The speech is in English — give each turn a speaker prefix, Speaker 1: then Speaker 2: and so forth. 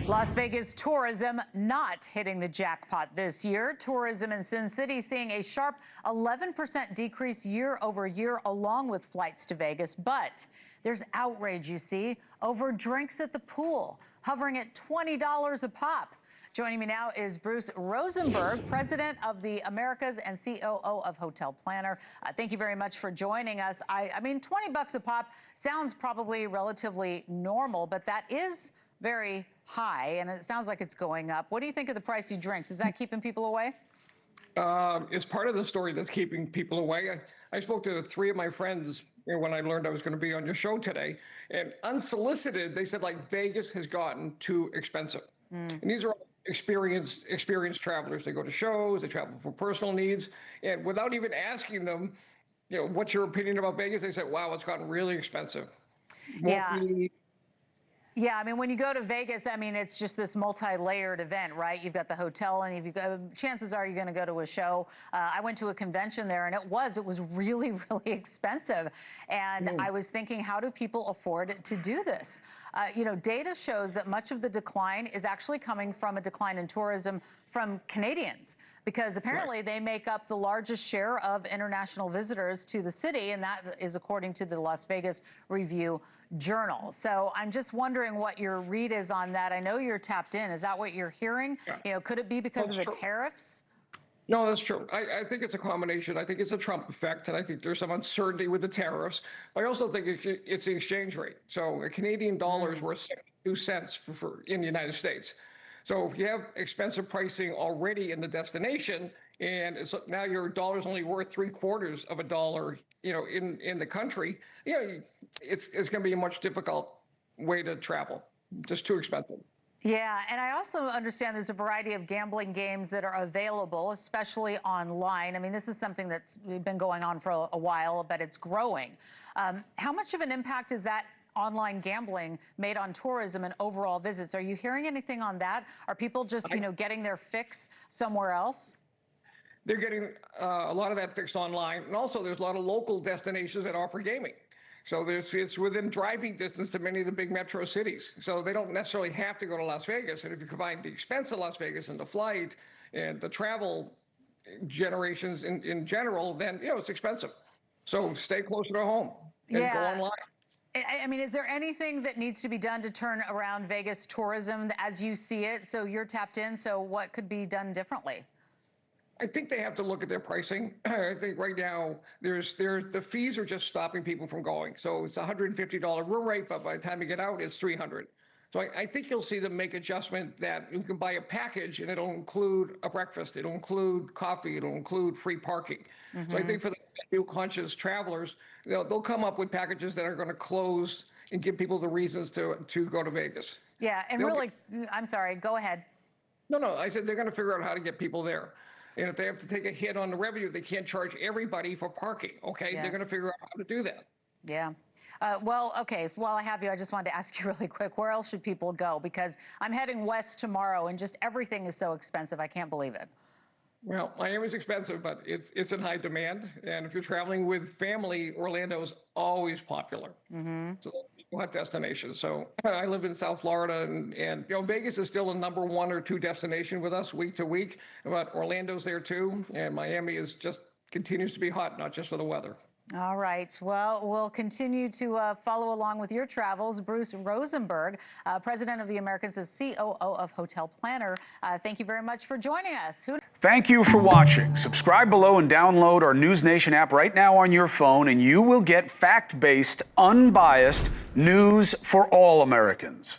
Speaker 1: Las Vegas tourism not hitting the jackpot this year. Tourism in Sin City seeing a sharp 11% decrease year over year, along with flights to Vegas. But there's outrage, you see, over drinks at the pool, hovering at $20 a pop. Joining me now is Bruce Rosenberg, president of the Americas and COO of Hotel Planner. Thank you very much for joining us. I mean, $20 a pop sounds probably relatively normal, but that is very high, and it sounds like it's going up. What do you think of the pricey drinks? Is that keeping people away?
Speaker 2: It's part of the story that's keeping people away. I spoke to three of my friends when I learned I was going to be on your show today, and unsolicited, they said, like, Vegas has gotten too expensive. And these are all experienced travelers. They go to shows, they travel for personal needs, and without even asking them, you know, what's your opinion about Vegas, they said, wow, it's gotten really expensive.
Speaker 1: Yeah, I mean, when you go to Vegas, I mean, it's just this multi-layered event, right? You've got the hotel, and if you go, chances are you're going to go to a show. I went to a convention there, and it was really, really expensive. And I was thinking, how do people afford to do this? You know, data shows that much of the decline is actually coming from a decline in tourism from Canadians, because apparently they make up the largest share of international visitors to the city, and that is according to the Las Vegas Review-Journal. So I'm just wondering what your read is on that. I know you're tapped in. Is that what you're hearing?
Speaker 2: Yeah.
Speaker 1: You know, could it be because of the tariffs?
Speaker 2: No, that's true. I think it's a combination. I think it's a Trump effect, and I think there's some uncertainty with the tariffs. I also think it's the exchange rate. So a Canadian dollar is worth 72 cents in the United States. So if you have expensive pricing already in the destination, and now your dollar's only worth $0.75 of a dollar, you know, in the country, you know, it's going to be a much difficult way to travel. Just too expensive.
Speaker 1: Yeah, and I also understand there's a variety of gambling games that are available, especially online. I mean, this is something that's been going on for a while, but it's growing. How much of an impact is that online gambling made on tourism and overall visits? Are you hearing anything on that? Are people just, you know, getting their fix somewhere else?
Speaker 2: They're getting a lot of that fixed online. And also there's a lot of local destinations that offer gaming. So it's within driving distance to many of the big metro cities. So they don't necessarily have to go to Las Vegas. And if you combine the expense of Las Vegas and the flight and the travel generations in general, then, you know, it's expensive. So stay closer to home and go online.
Speaker 1: I mean, is there anything that needs to be done to turn around Vegas tourism as you see it? So you're tapped in. So what could be done differently?
Speaker 2: I think they have to look at their pricing. I think right now the fees are just stopping people from going. So it's a $150 room rate, but by the time you get out, it's $300. So I think you'll see them make adjustment that you can buy a package and it'll include a breakfast, it'll include coffee, it'll include free parking. So I think for the new conscious travelers, they'll come up with packages that are going to close and give people the reasons to go to Vegas.
Speaker 1: Yeah, and really, I'm sorry, go ahead.
Speaker 2: No, I said they're going to figure out how to get people there. And if they have to take a hit on the revenue, they can't charge everybody for parking, okay? They're going to figure out how to do that.
Speaker 1: Yeah. Well, okay, so while I have you, I just wanted to ask you really quick, where else should people go? Because I'm heading west tomorrow, and just everything is so expensive. I can't believe it.
Speaker 2: Well, Miami's expensive, but it's in high demand. And if you're traveling with family, Orlando is always popular. So that's a destination. So I live in South Florida, and you know, Vegas is still a number 1 or 2 destination with us week to week. But Orlando's there too, and Miami is just continues to be hot, not just for the weather.
Speaker 1: All right. Well, we'll continue to follow along with your travels. Bruce Rosenberg, president of the Americas and COO of Hotel Planner. Thank you very much for joining us.
Speaker 3: Thank you for watching. Subscribe below and download our NewsNation app right now on your phone, and you will get fact-based, unbiased news for all Americans.